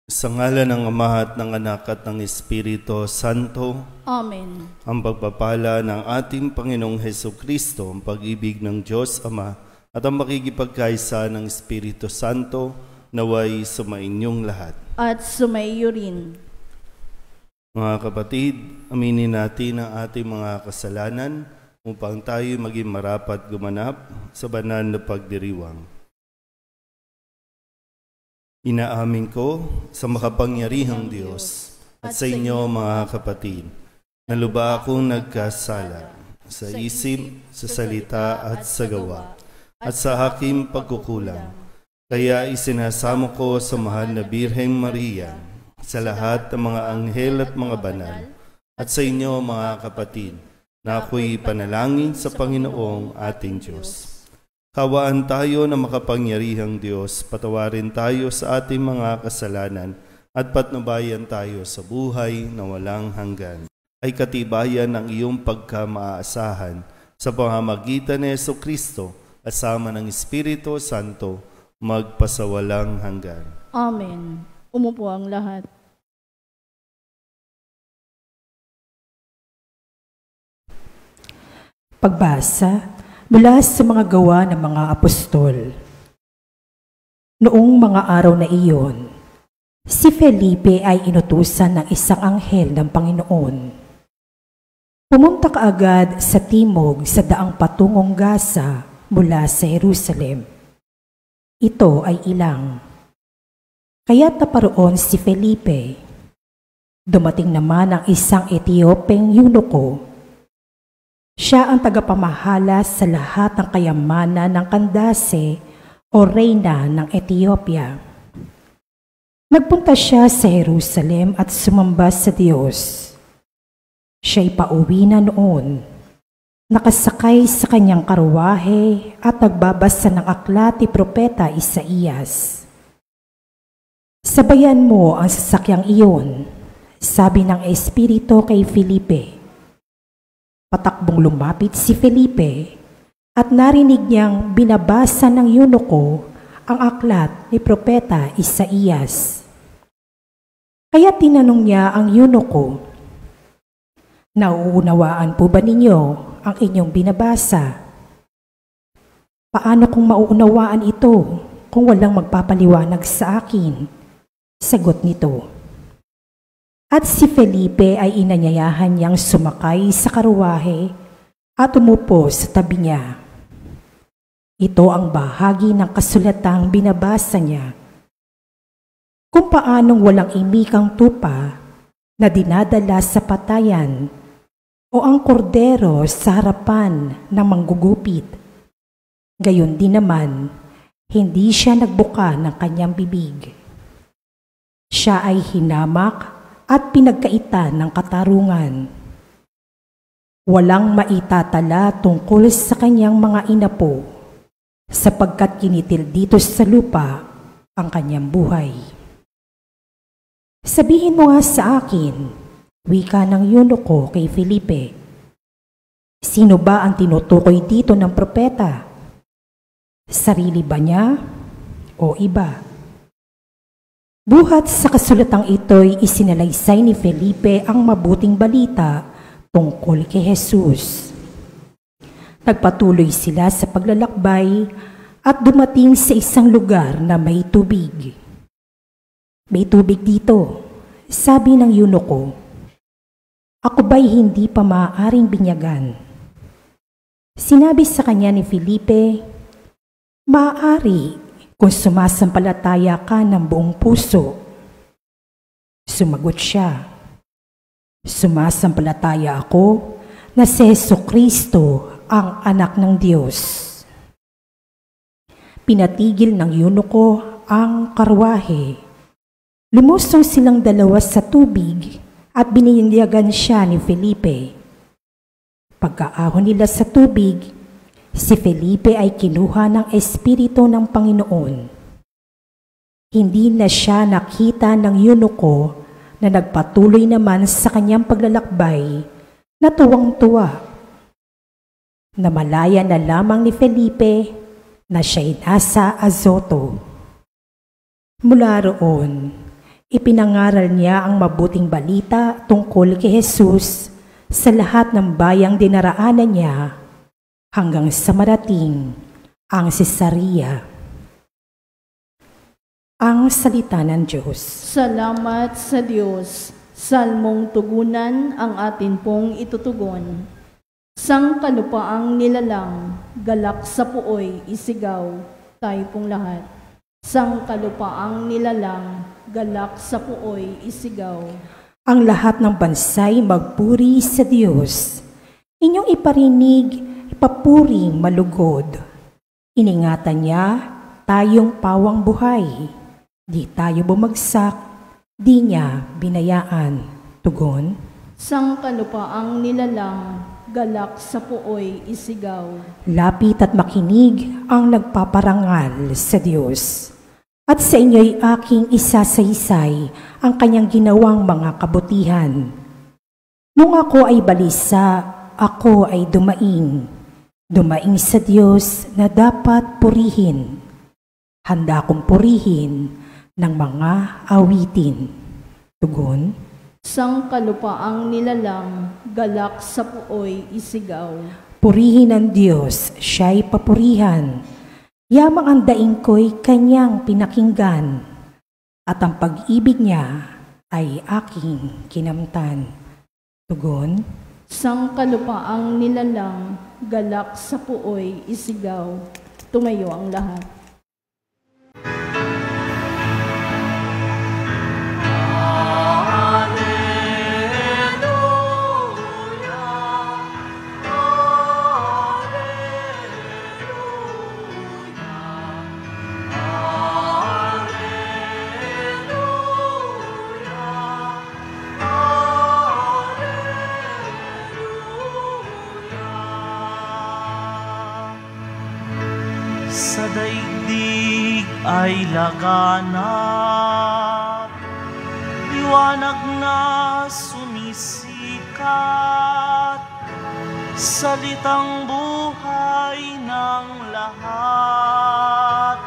Sa ngalan ng Ama at ng Anak at ng Espiritu Santo. Amen. Ang pagpapala ng ating Panginoong Hesukristo, ang pag-ibig ng Diyos Ama at ang makikipagkaisa ng Espiritu Santo naway sumainyong lahat. At sumaiyo rin. Mga kapatid, aminin natin ang ating mga kasalanan upang tayo maging marapat gumanap sa banal na pagdiriwang. Inaamin ko sa makapangyarihang Diyos at sa inyo mga kapatid, na lubha akong nagkasala sa isip, sa salita at sa gawa, at sa aking pagkukulang. Kaya isinasamo ko sa mahal na Birheng Maria, sa lahat ng mga anghel at mga banal, at sa inyo mga kapatid, na ako'y panalangin sa Panginoong ating Diyos. Kawaan tayo na makapangyarihang Diyos, patawarin tayo sa ating mga kasalanan at patnubayan tayo sa buhay na walang hanggan. Ay katibayan ng iyong pagkamaasahan sa pamamagitan ni Jesucristo at sama ng Espiritu Santo magpasawalang hanggan. Amen. Umupo ang lahat. Pagbasa mula sa mga gawa ng mga apostol. Noong mga araw na iyon, si Felipe ay inutusan ng isang anghel ng Panginoon. Pumunta kaagad sa timog sa daang patungong Gaza mula sa Jerusalem. Ito ay ilang. Kaya't naparoon si Felipe. Dumating naman ang isang Etiopeng eunuko. Siya ang tagapamahala sa lahat ng kayamanan ng Candace o reyna ng Ethiopia. Nagpunta siya sa Jerusalem at sumamba sa Diyos. Siya'y pauwi na noon, nakasakay sa kanyang karwahe at nagbabasa ng aklat ni Propeta Isaías. Sabayan mo ang sasakyang iyon, sabi ng Espiritu kay Felipe. Patakbong lumapit si Felipe at narinig niyang binabasa ng eunuko ang aklat ni Propeta Isaías. Kaya tinanong niya ang eunuko, "Nauunawaan po ba ninyo ang inyong binabasa?" "Paano kung mauunawaan ito kung walang magpapaliwanag sa akin?" Sagot nito. At si Felipe ay inanyayahan niyang sumakay sa karwahe at umupo sa tabi niya. Ito ang bahagi ng kasulatang binabasa niya. Kung paanong walang imikang tupa na dinadala sa patayan o ang kordero sa harapan ng manggugupit. Gayon din naman, hindi siya nagbuka ng kanyang bibig. Siya ay hinamak at pinagkaitan ng katarungan. Walang maitatala tungkol sa kanyang mga inapo, sapagkat kinitil dito sa lupa ang kanyang buhay. Sabihin mo nga sa akin, wika ng eunuko kay Felipe, sino ba ang tinutukoy dito ng propeta? Sarili ba niya o iba? Buhat sa kasulatang ito'y isinalaysay ni Felipe ang mabuting balita tungkol kay Jesus. Nagpatuloy sila sa paglalakbay at dumating sa isang lugar na may tubig. "May tubig dito," sabi ng eunuko. "Ako ba'y hindi pa maaaring binyagan?" Sinabi sa kanya ni Felipe, "Maaari kung sumasampalataya ka ng buong puso." Sumagot siya, "Sumasampalataya ako na si Jesucristo ang anak ng Diyos." Pinatigil ng eunuko ang karwahe. Lumusong silang dalawa sa tubig at bininyagan siya ni Felipe. Pagkaahon nila sa tubig, si Felipe ay kinuha ng Espiritu ng Panginoon. Hindi na siya nakita ng eunuko na nagpatuloy naman sa kanyang paglalakbay na tuwang-tuwa. Namalaya na lamang ni Felipe na siya'y nasa Azoto. Mula roon, Ipinangaral niya ang mabuting balita tungkol kay Jesus sa lahat ng bayang dinaraanan niya hanggang sa marating ang Cesarea. Ang salita ng Diyos. Salamat sa Diyos. Salmong tugunan ang atin pong itutugon. Sang kalupaang nilalang, galak sa puoy, isigaw, tayo pong lahat. Sang kalupaang nilalang, galak sa puoy, isigaw. Ang lahat ng bansay magpuri sa Diyos. Inyong iparinig, ipapuring malugod. Iningatan niya tayong pawang buhay. Di tayo bumagsak. Di niya binayaan. Tugon. Sang kalupaang nilalang, galak sa puoy, isigaw. Lapit at makinig ang nagpaparangal sa Diyos. At sa inyo'y aking isasaysay ang kanyang ginawang mga kabutihan. Nung ako ay balisa, ako ay dumaing. Dumaing sa Diyos na dapat purihin. Handa kong purihin ng mga awitin. Tugon. Sang kalupaang nilalang, galak sa puoy, isigaw. Purihin ang Diyos, siya'y papurihan. Yamang ang daing ko'y kanyang pinakinggan. At ang pag-ibig niya ay aking kinamtan. Tugon. Sang kalupaang nilalang, galak sa puoy, isigaw. Tumayo ang lahat. Sa daigdig ay laganap, liwanag na sumisikat, salitang buhay ng lahat.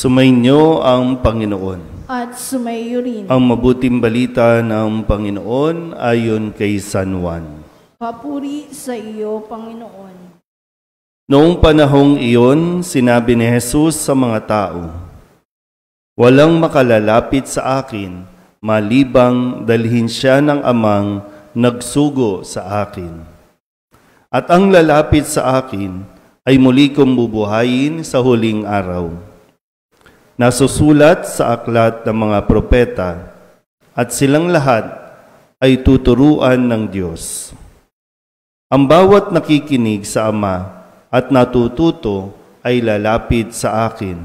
Sumainyo ang Panginoon. At sumayo rin. Ang mabuting balita ng Panginoon ayon kay San Juan. Papuri sa iyo, Panginoon. Noong panahong iyon, sinabi ni Jesus sa mga tao, "Walang makalalapit sa akin, malibang dalhin siya ng amang nagsugo sa akin. At ang lalapit sa akin ay muli kong bubuhayin sa huling araw." Nasusulat sa aklat ng mga propeta, at silang lahat ay tuturuan ng Diyos. Ang bawat nakikinig sa Ama at natututo ay lalapit sa akin.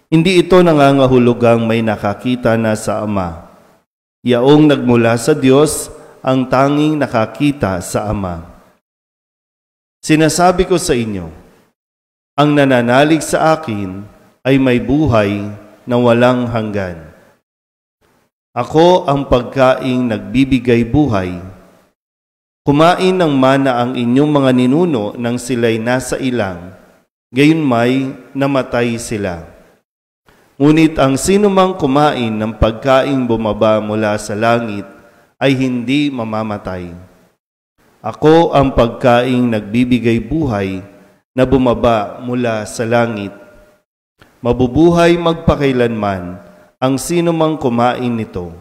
Hindi ito nangangahulugang may nakakita na sa Ama. Yaong nagmula sa Diyos ang tanging nakakita sa Ama. Sinasabi ko sa inyo, ang nananalig sa akin ay may buhay na walang hanggan. Ako ang pagkaing nagbibigay buhay. Kumain ng mana ang inyong mga ninuno nang sila'y nasa ilang, gayunmay namatay sila. Ngunit ang sinumang kumain ng pagkaing bumaba mula sa langit ay hindi mamamatay. Ako ang pagkaing nagbibigay buhay na bumaba mula sa langit. Mabubuhay magpakailanman ang sinumang kumain nito,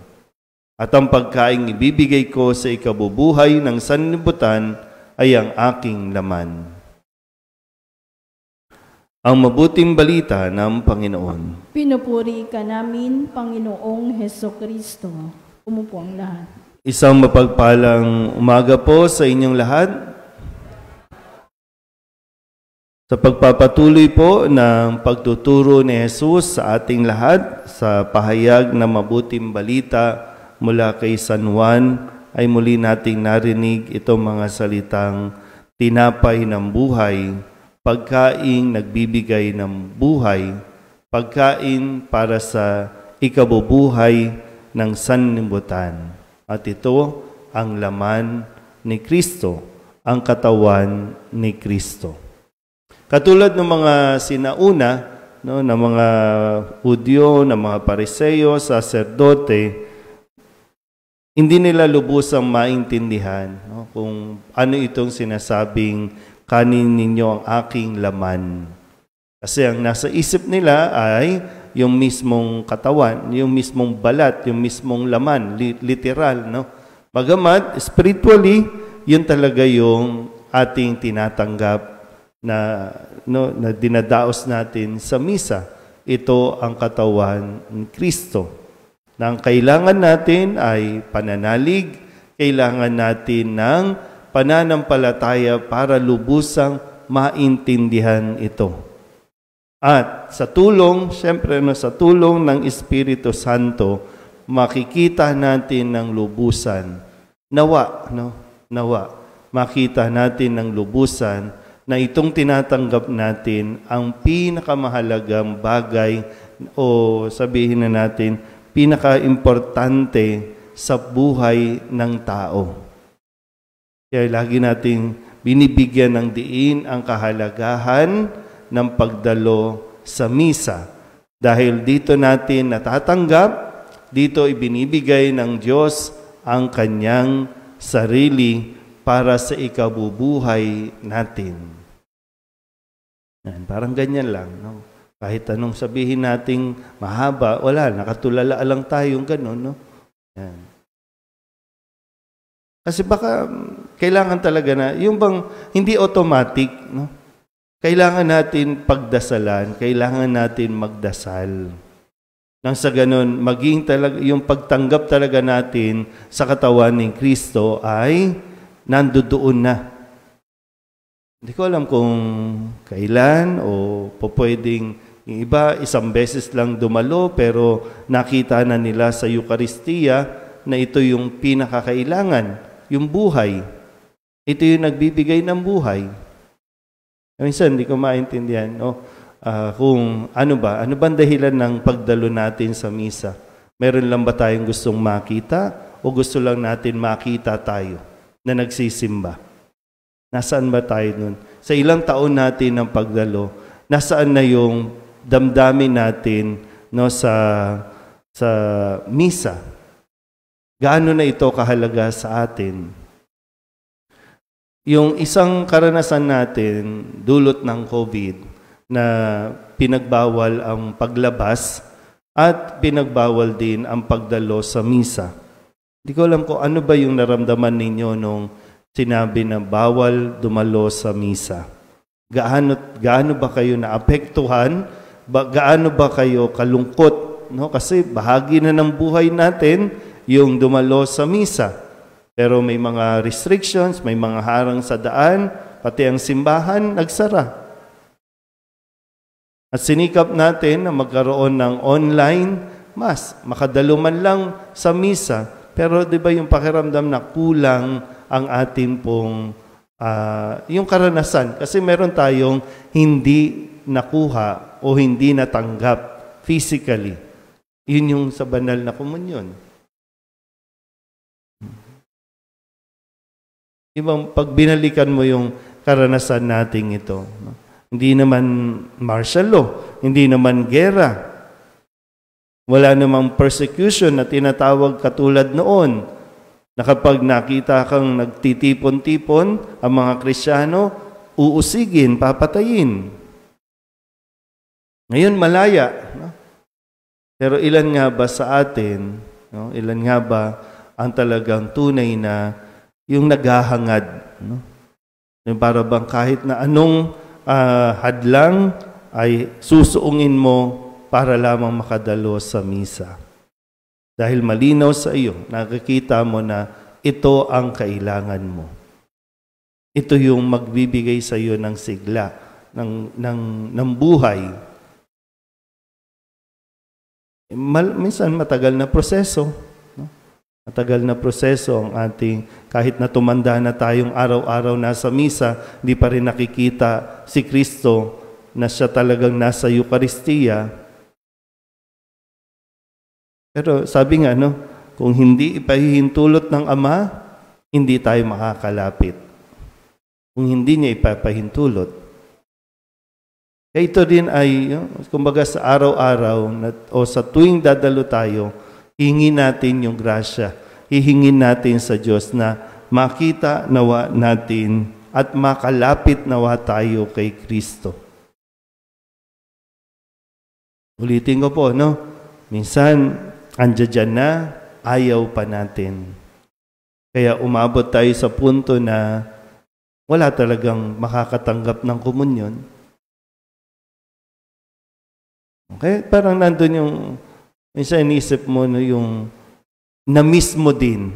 at ang pagkaing ibibigay ko sa ikabubuhay ng sanlibutan ay ang aking laman. Ang mabuting balita ng Panginoon. Pinupuri ka namin, Panginoong Hesukristo. Umupo ang lahat. Isang mapagpalang umaga po sa inyong lahat. Sa pagpapatuloy po ng pagtuturo ni Jesus sa ating lahat sa pahayag na mabuting balita mula kay San Juan ay muli nating narinig itong mga salitang tinapay ng buhay, pagkain nagbibigay ng buhay, pagkain para sa ikabubuhay ng sanlibutan. At ito ang laman ni Kristo, ang katawan ni Kristo. Katulad ng mga sinauna, no, ng mga Hudyo, ng mga Pariseo, saserdote, hindi nila lubusang maintindihan, no, kung ano itong sinasabing kanin ninyo ang aking laman. Kasi ang nasa isip nila ay yung mismong katawan, yung mismong balat, yung mismong laman, literal. No? Bagamat, spiritually, yun talaga yung ating tinatanggap na, no, na dinadaos natin sa misa. Ito ang katawan ni Kristo. Na ang kailangan natin ay pananalig, kailangan natin ng pananampalataya para lubusang maintindihan ito. At sa tulong, siyempre sa tulong ng Espiritu Santo, makikita natin ng lubusan. Nawa, makita natin ng lubusan na itong tinatanggap natin ang pinakamahalagang bagay o sabihin na natin, pinaka-importante sa buhay ng tao. Kaya lagi nating binibigyan ng diin ang kahalagahan ng pagdalo sa misa. Dahil dito natin natatanggap, dito ibinibigay ng Diyos ang kanyang sarili para sa ikabubuhay natin. Yan, parang ganyan lang, no? Kahit anong sabihin nating mahaba, wala, nakatulala lang tayong gano'n, no? Yan. Kasi baka kailangan talaga na, yung bang hindi automatic, no? Kailangan natin pagdasalan, kailangan natin magdasal. Nang sa gano'n, maging talaga, yung pagtanggap talaga natin sa katawan ni Kristo ay nandoon na. Hindi ko alam kung kailan o pwedeng yung iba, isang beses lang dumalo pero nakita na nila sa Eucharistia na ito yung pinakakailangan, yung buhay. Ito yung nagbibigay ng buhay. Minsan, hindi ko maintindihan kung ano ba ang dahilan ng pagdalo natin sa misa. Meron lang ba tayong gustong makita o gusto lang natin makita tayo na nagsisimba? Nasaan ba tayo nun? Sa ilang taon natin ng pagdalo, nasaan na yung damdamin natin, no, sa misa? Gaano na ito kahalaga sa atin? Yung isang karanasan natin dulot ng COVID na pinagbawal ang paglabas at pinagbawal din ang pagdalo sa misa. Hindi ko alam kung ano ba yung naramdaman ninyo nung sinabi na bawal dumalo sa misa. Gaano ba kayo naapektuhan? Gaano ba kayo kalungkot? No? Kasi bahagi na ng buhay natin yung dumalo sa misa. Pero may mga restrictions, may mga harang sa daan, pati ang simbahan nagsara. At sinikap natin na magkaroon ng online mass, makadalo man lang sa misa. Pero di ba yung pakiramdam na kulang ang ating pong yung karanasan? Kasi meron tayong hindi nakuha o hindi natanggap physically. Yun yung sa banal na komunyon. Ibang pag binalikan mo yung karanasan nating ito, no? Hindi naman martial law, hindi naman gera. Wala namang persecution na tinatawag katulad noon, na kapag nakita kang nagtitipon-tipon ang mga Kristiyano, uusigin, papatayin. Ngayon malaya, no? Pero ilan nga ba sa atin, no? Ilan nga ba ang talagang tunay na yung naghahangad, no? Yung para bang kahit na anong hadlang ay susuungin mo para lamang makadalo sa misa. Dahil malinaw sa iyo, nakikita mo na ito ang kailangan mo. Ito yung magbibigay sa iyo ng sigla, ng buhay. Minsan matagal na proseso, no? Matagal na proseso ang ating, kahit na tumanda na tayong araw-araw nasa misa, di pa rin nakikita si Kristo na siya talagang nasa Eucharistia. Pero sabi nga, kung hindi ipahihintulot ng Ama, hindi tayo makakalapit. Kung hindi niya ipapahintulot. Kaya ito din ay, kumbaga sa araw-araw o sa tuwing dadalo tayo, hingin natin yung grasya. Hihingin natin sa Diyos na makita nawa natin at makalapit nawa tayo kay Kristo. Ulitin ko po, minsan, andyan na, ayaw pa natin. Kaya umabot tayo sa punto na wala talagang makakatanggap ng komunyon. Okay? Parang nandun yung, minsan inisip mo yung na-miss mo din.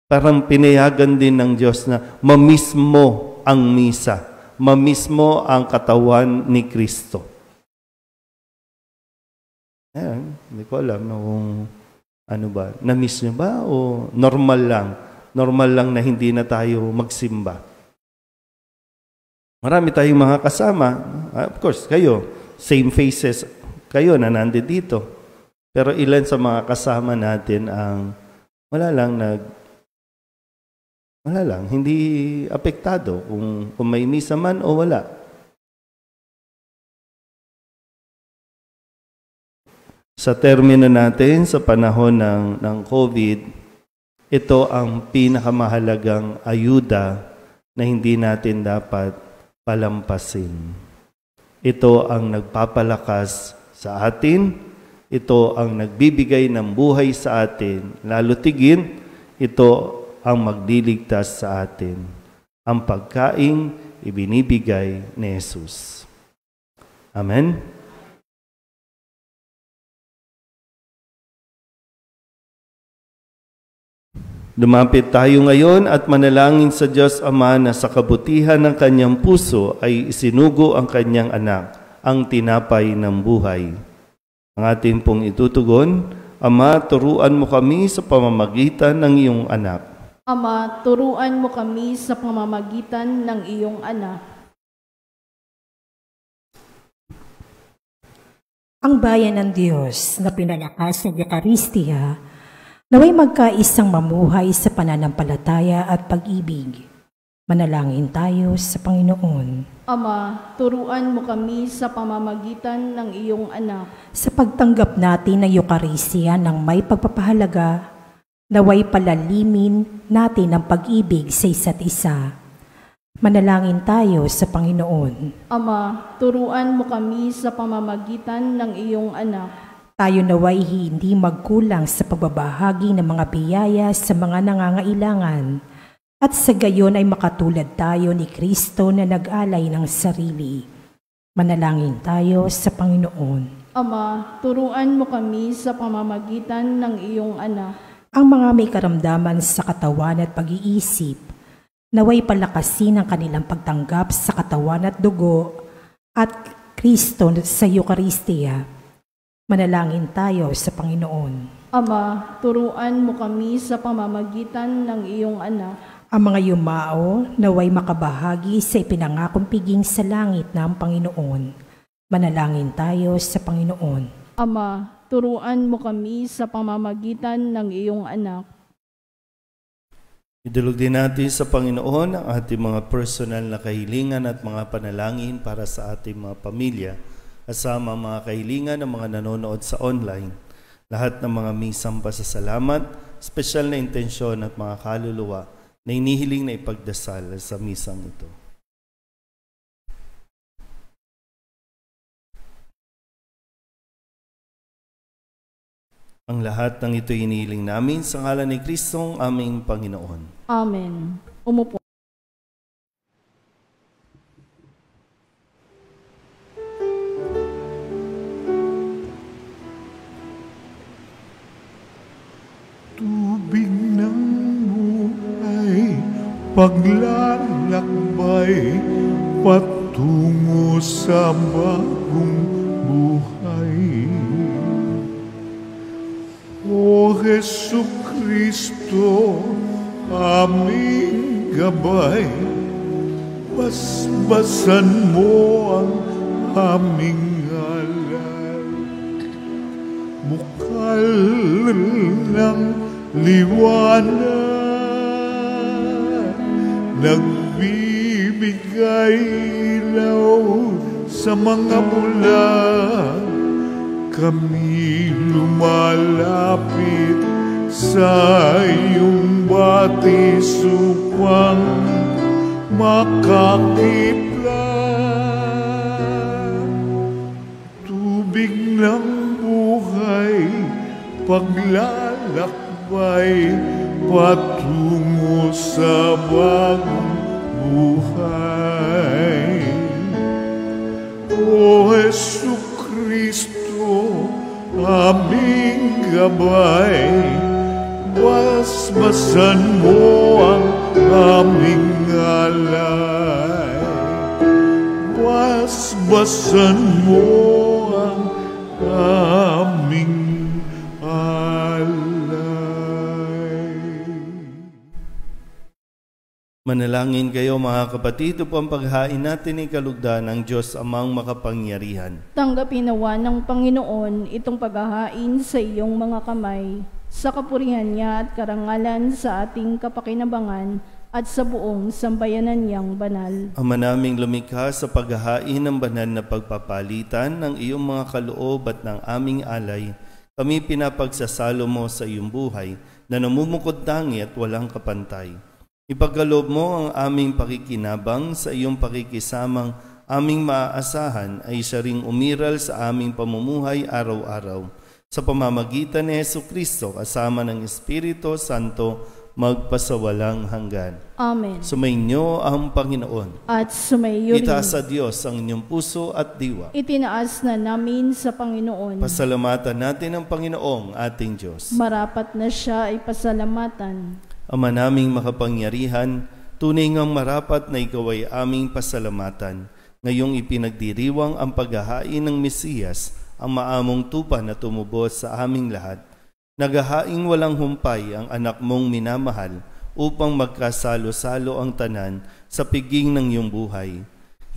Parang pinayagan din ng Diyos na ma-miss mo ang misa. Ma-miss mo ang katawan ni Kristo. Ayan, hindi ko alam kung ano ba, na-miss nyo ba o normal lang? Normal lang na hindi na tayo magsimba. Marami tayong mga kasama. Of course, kayo, same faces kayo na nandito. Pero ilan sa mga kasama natin ang wala lang, hindi apektado kung may misa man o wala. Sa termino natin, sa panahon ng COVID, ito ang pinakamahalagang ayuda na hindi natin dapat palampasin. Ito ang nagpapalakas sa atin. Ito ang nagbibigay ng buhay sa atin. Lalo tigin, ito ang magliligtas sa atin. Ang pagkaing ibinibigay ni Jesus. Amen? Lumapit tayo ngayon at manalangin sa Diyos Ama na sa kabutihan ng kanyang puso ay isinugo ang kanyang anak, ang tinapay ng buhay. Ang atin pong itutugon, Ama, turuan mo kami sa pamamagitan ng iyong anak. Ama, turuan mo kami sa pamamagitan ng iyong anak. Ang bayan ng Diyos na pinalakas ng Eucharistia, naway magkaisang mamuhay sa pananampalataya at pag-ibig. Manalangin tayo sa Panginoon. Ama, turuan mo kami sa pamamagitan ng iyong anak. Sa pagtanggap natin ng Eucharistia ng may pagpapahalaga, naway palalimin natin ang pag-ibig sa isa't isa. Manalangin tayo sa Panginoon. Ama, turuan mo kami sa pamamagitan ng iyong anak. Tayo naway hindi magkulang sa pagbabahagi ng mga biyaya sa mga nangangailangan, at sa gayon ay makatulad tayo ni Kristo na nag-alay ng sarili. Manalangin tayo sa Panginoon. Ama, turuan mo kami sa pamamagitan ng iyong anak. Ang mga may karamdaman sa katawan at pag-iisip, naway palakasin ang kanilang pagtanggap sa katawan at dugo at Kristo sa Eucharistia. Manalangin tayo sa Panginoon. Ama, turuan mo kami sa pamamagitan ng iyong anak. Ang mga yumao naway makabahagi sa ipinangakong piging sa langit ng Panginoon. Manalangin tayo sa Panginoon. Ama, turuan mo kami sa pamamagitan ng iyong anak. Idulog din natin sa Panginoon ang ating mga personal na kahilingan at mga panalangin para sa ating mga pamilya, kasama mga kahilingan ng mga nanonood sa online. Lahat ng mga misang pasasalamat, espesyal na intensyon at mga kaluluwa na inihiling na ipagdasal sa misang ito. Ang lahat ng ito inihiling namin sa ngalan ni Kristong aming Panginoon. Amen. Umupo. Tubig ng buhay, paglalakbay, patungo sa bagong buhay. O Jesu Kristo, aming gabay, basbasan mo ang aming alay. Bukal ng liwanag, nagbibigay ilaw sa mga bulag. Kami lumalapit sa iyong batis upang makakiplan. Tubig ng buhay, paglalakbay, patungo sa bagong buhay. O Jesu Kristo, aming gabay, basbasan mo ang aming alay. Basbasan mo ang aming alay. Manalangin kayo mga kapatid upang paghain natin ay kalugdan ng Diyos Amang makapangyarihan. Tanggapin nawa ng Panginoon itong paghahain sa iyong mga kamay, sa kapurihan niya at karangalan sa ating kapakinabangan at sa buong sambayanan niyang banal. Ama naming lumikha, sa paghahain ng banal na pagpapalitan ng iyong mga kaloob at ng aming alay, kami pinapagsasalo mo sa iyong buhay na namumukod tangi at walang kapantay. Ipagkaloob mo ang aming pakikinabang sa iyong pakikisamang aming maaasahan ay siya ring umiral sa aming pamumuhay araw-araw. Sa pamamagitan ni Jesu Kristo kasama ng Espiritu Santo, magpasawalang hanggan. Amen. Sumainyo ang Panginoon. At sumayo rin. Itaas sa Diyos ang inyong puso at diwa. Itinaas na namin sa Panginoon. Pasalamatan natin ang Panginoong ating Diyos. Marapat na siya ay pasalamatan. Ama naming makapangyarihan, tunay ngang marapat na ikaw ay aming pasalamatan. Ngayong ipinagdiriwang ang paghahain ng Mesiyas, ang maamong tupa na tumubos sa aming lahat. Naghahaing walang humpay ang anak mong minamahal upang magkasalo-salo ang tanan sa piging ng iyong buhay.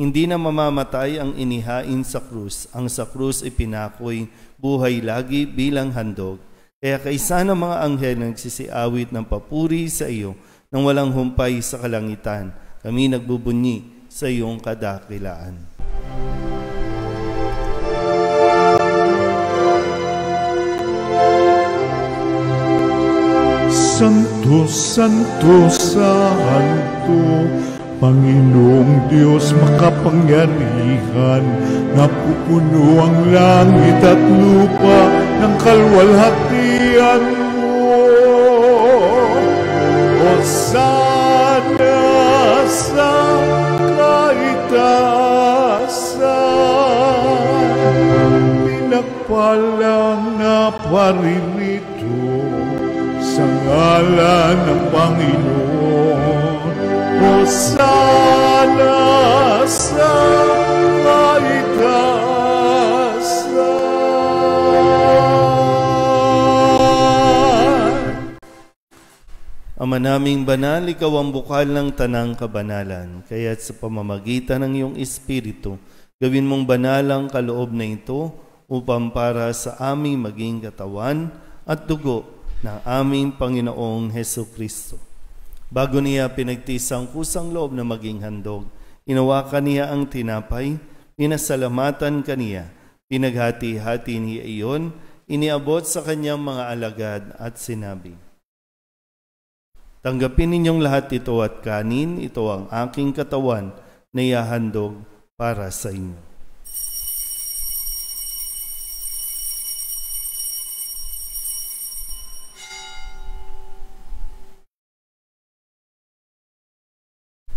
Hindi na mamamatay ang inihain sa krus. Ang sa krus ipinakoy buhay lagi bilang handog. Kaya kaisa ng mga anghel na nagsisiawit ng papuri sa iyo nang walang humpay sa kalangitan, kami nagbubunyi sa iyong kadakilaan. Santo, Santo, Santo, Panginoong Diyos makapangyarihan, napupuno ang langit at lupa ng kalwalhatian mo. Hosana sa kaitaasan, pinagpalang na paririto sa ngalan ng Panginoon. Hosana sa kaitaasan. Ama naming banal, ikaw ang bukal ng tanang kabanalan. Kaya't sa pamamagitan ng iyong Espiritu, gawin mong banal ang kaloob na ito upang para sa aming maging katawan at dugo ng aming Panginoong Hesu Kristo. Bago niya pinagtisang kusang loob na maging handog, inawakan niya ang tinapay, pinasalamatan kaniya, pinaghati-hati niya iyon, iniabot sa kanyang mga alagad at sinabi, "Tanggapin ninyong lahat ito at kanin, ito ang aking katawan na ihahandog para sa inyo."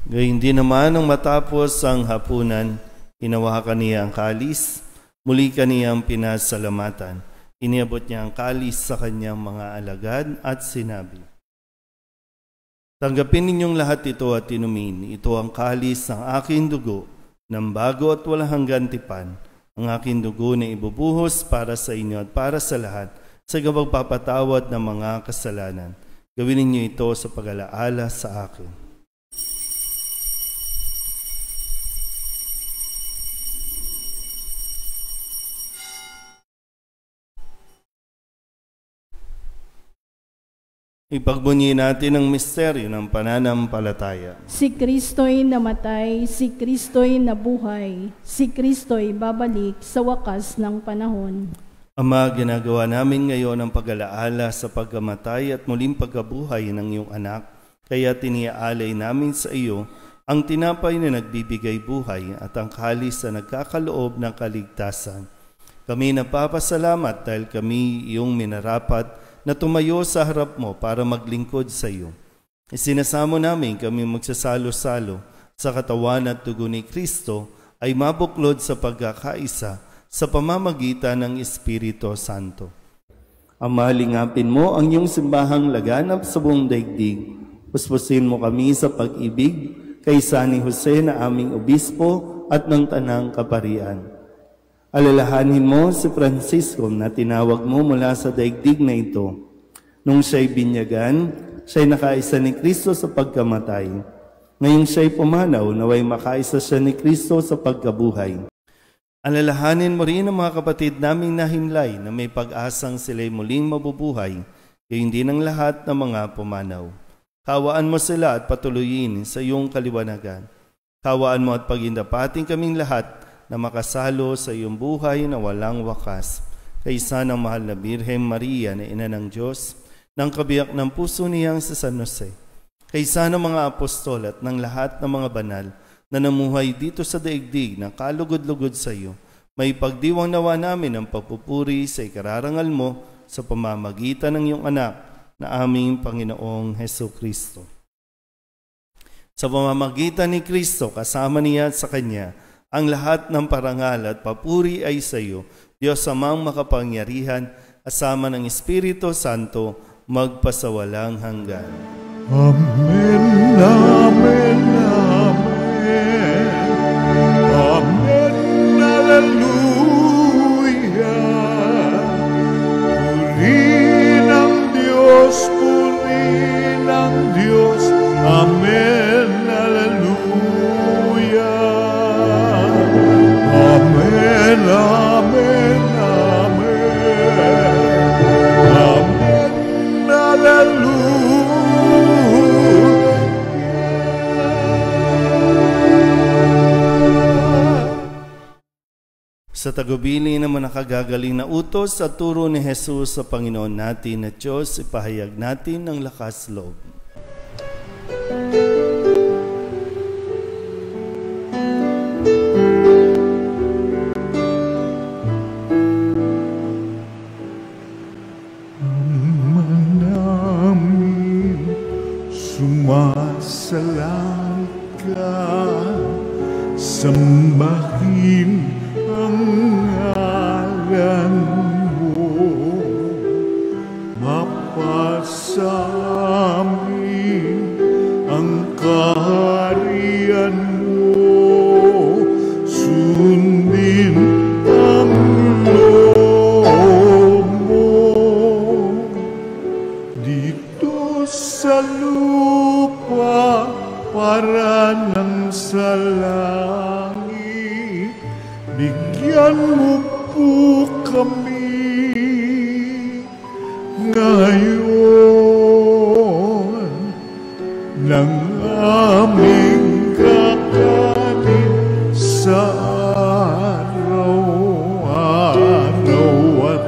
Gayun din naman nang matapos ang hapunan, hinawakan niya ang kalis, muli kaniyang pinasalamatan. Iniabot niya ang kalis sa kanyang mga alagad at sinabi, "Tanggapin ninyong lahat ito at inumin. Ito ang kalis ng aking dugo, ng bago at walang hanggan tipan. Ang aking dugo na ibubuhos para sa inyo at para sa lahat sa pagpapatawad ng mga kasalanan. Gawin ninyo ito sa pag-alaala sa akin. Ipagbunyi natin ang misteryo ng pananampalataya. Si Kristo'y namatay, si Kristo'y nabuhay, si Kristo'y babalik sa wakas ng panahon. Ama, ginagawa namin ngayon ang pag-alaala sa pagkamatay at muling pagkabuhay ng iyong anak, kaya tiniaalay namin sa iyo ang tinapay na nagbibigay buhay at ang kalis na nagkakaloob ng kaligtasan. Kami napapasalamat dahil kami iyong minarapat na tumayo sa harap mo para maglingkod sa iyo. Isinasamo namin kami magsasalo-salo sa katawan at dugo ni Kristo ay mabuklod sa pagkakaisa sa pamamagitan ng Espiritu Santo. Ama, lingapin mo ang iyong simbahang laganap sa buong daigdig. Puspusin mo kami sa pag-ibig kay San Jose na aming obispo at ng tanang kaparian. Alalahanin mo si Francisco na tinawag mo mula sa daigdig na ito. Nung siya'y binyagan, siya'y nakaisa ni Kristo sa pagkamatay. Ngayong siya'y pumanaw, naway makaisa siya ni Kristo sa pagkabuhay. Alalahanin mo rin ang mga kapatid naming nahimlay na may pag-asang sila'y muling mabubuhay, gayon din ang lahat ng mga pumanaw. Kawaan mo sila at patuloyin sa iyong kaliwanagan. Kawaan mo at pagindapating kaming lahat na makasalo sa iyong buhay na walang wakas. Kaysa ng mahal na Birhen Maria na Ina ng Diyos, ng kabiyak ng puso niyang sa San Jose, kaysa ng mga apostol at ng lahat ng mga banal na namuhay dito sa daigdig na kalugod-lugod sa iyo, may pagdiwang nawa namin ang pagpupuri sa ikararangal mo sa pamamagitan ng iyong anak na aming Panginoong Hesukristo. Sa pamamagitan ni Kristo, kasama niya at sa Kanya, ang lahat ng parangal at papuri ay sa iyo, Diyos amang makapangyarihan, asama ng Espiritu Santo, magpasawalang hanggan. Amen, amen, amen. Amen, hallelujah. Purihin ang Diyos, purihin ang Diyos. Amen, hallelujah. Amen, amen, amen. Amen, hallelujah. Sa tagubili ng mga nakagagaling na utos at turo ni Jesus sa Panginoon natin at Diyos, ipahayag natin ng lakas loob. Sumasalang ka, sambahin ang ngalan mo, mapasamin ang kaharian mo, sundin ang loob mo dito sa lupa para nang sa langit. Bigyan mo po kami ngayon ng aming kakanin sa araw-araw at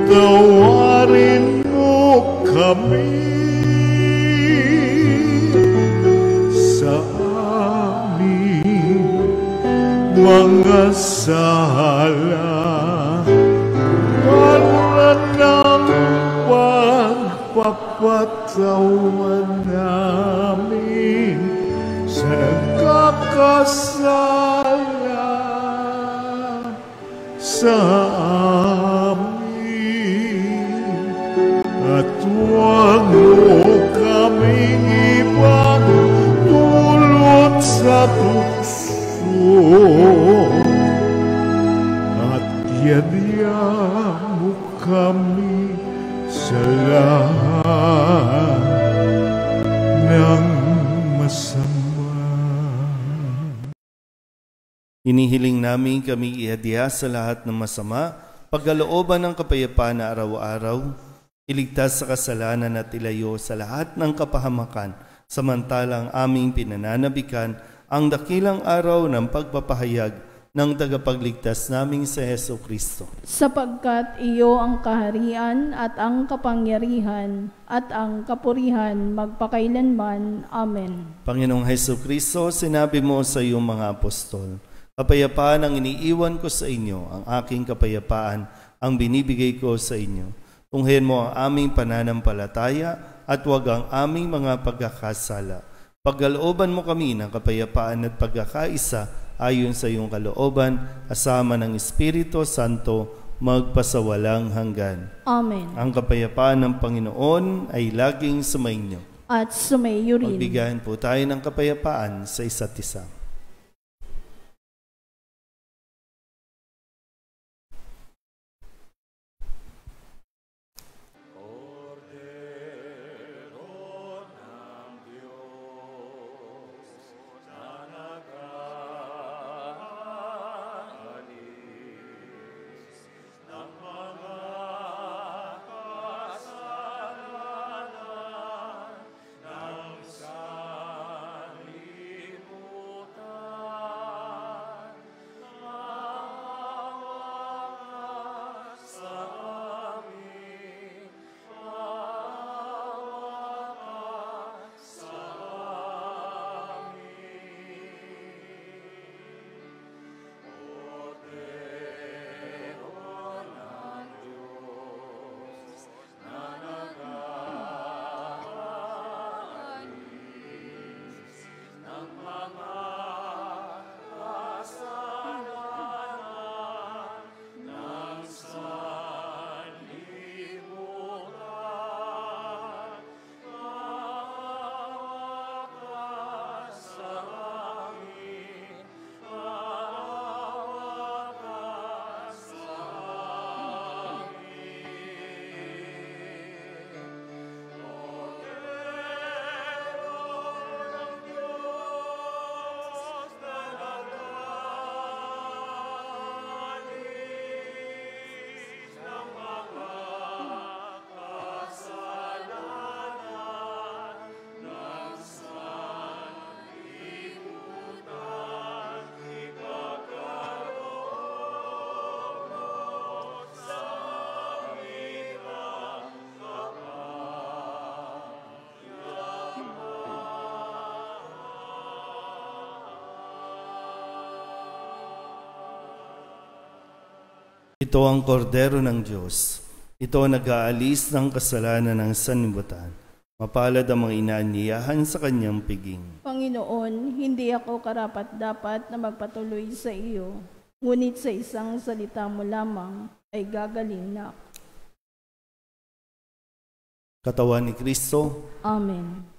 patawarin mo kami sa aming mga sala, para ng pagpapatawan namin sa nagkakasala sa amin, at huwag mo kaming ipagdulot sa tukso, at yadya mo Hinihiling namin kami ihadya sa lahat ng masama, pagkalooban ng kapayapaan na araw-araw, iligtas sa kasalanan at ilayo sa lahat ng kapahamakan, samantalang aming pinananabikan ang dakilang araw ng pagpapahayag ng tagapagligtas naming sa Heso Kristo. Sapagkat iyo ang kaharian at ang kapangyarihan at ang kapurihan magpakailanman. Amen. Panginoong Heso Kristo, sinabi mo sa iyong mga apostol, kapayapaan ang iniiwan ko sa inyo, ang aking kapayapaan ang binibigay ko sa inyo. Tunghayan mo ang aming pananampalataya at huwag ang aming mga pagkakasala. Pagkalooban mo kami ng kapayapaan at pagkakaisa ayon sa iyong kalooban, kasama ng Espiritu Santo, magpasawalang hanggan. Amen. Ang kapayapaan ng Panginoon ay laging sumainyo. At sumayo rin. Magbigayan po tayo ng kapayapaan sa isa't isa. Ito ang kordero ng Diyos. Ito ang nag-aalis ng kasalanan ng sanlibutan. Mapalad ang mga inaanyayahan sa kanyang piging. Panginoon, hindi ako karapat-dapat na magpatuloy sa iyo, ngunit sa isang salita mo lamang ay gagaling na ako. Katawan ni Kristo. Amen.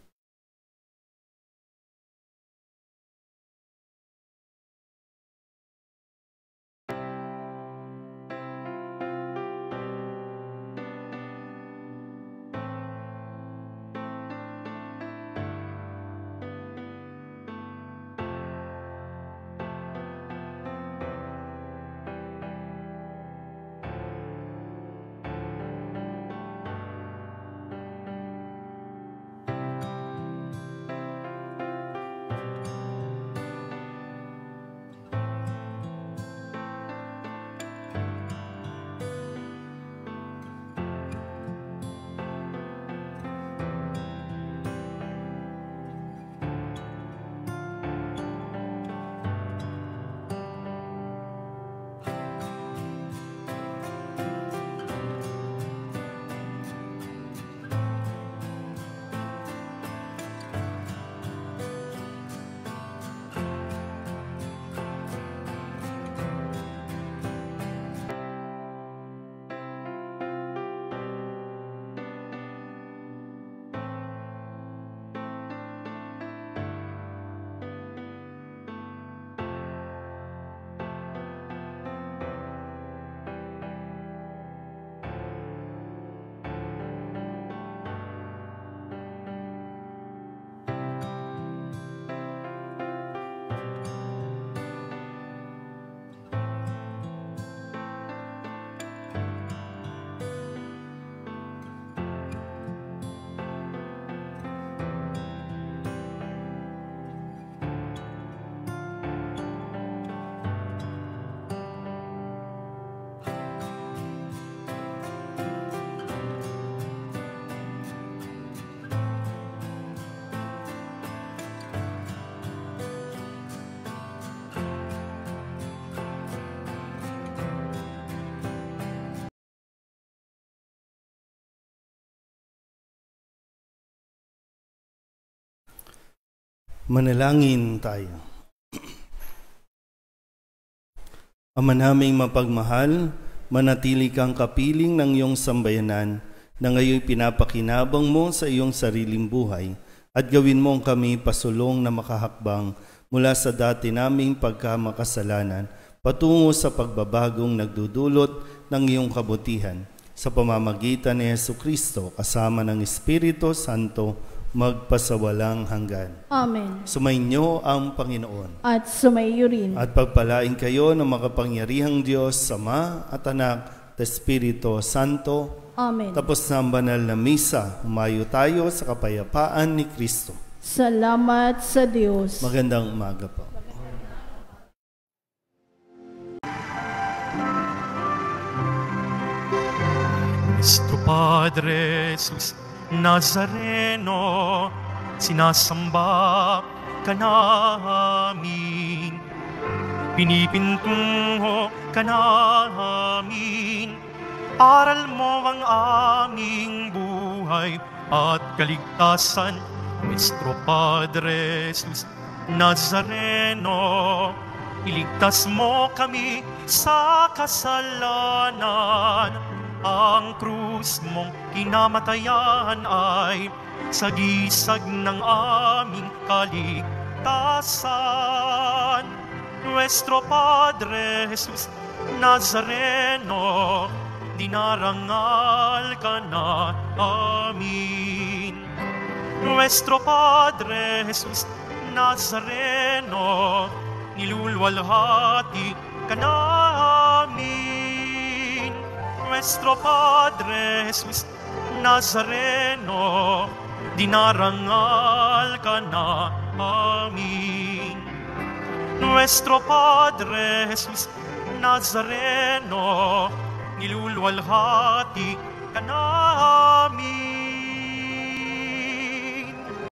Manalangin tayo. Ama naming mapagmahal, manatili kang kapiling ng iyong sambayanan na ngayon pinapakinabang mo sa iyong sariling buhay at gawin mong kami pasulong na makahakbang mula sa dati naming pagkamakasalanan patungo sa pagbabagong nagdudulot ng iyong kabutihan sa pamamagitan ni Jesucristo kasama ng Espiritu Santo magpasawalang hanggan. Amen. Sumainyo ang Panginoon. At sumaiyo rin. At pagpalain kayo ng makapangyarihang Diyos, Ama at Anak at Espiritu Santo. Amen. Tapos na ang banal na misa, humayo tayo sa kapayapaan ni Kristo. Salamat sa Diyos. Magandang umaga po. Nuestro Padre Jesus Nazareno, sinasamba ka namin, pinipintungo ka namin, aral mo ang aming buhay at kaligtasan. Nuestro Padre Jesus Nazareno, iligtas mo kami sa kasalanan. Ang krus mong kinamatayan ay sagisag ng aming kaligtasan. Nuestro Padre Jesus Nazareno, dinarangal ka na amin. Nuestro Padre Jesus Nazareno, nilulwalhati ka namin. Nuestro Padre Jesus Nazareno, dinarangal ka na amin. Nuestro Padre Jesus Nazareno, nilulwalhati ka namin.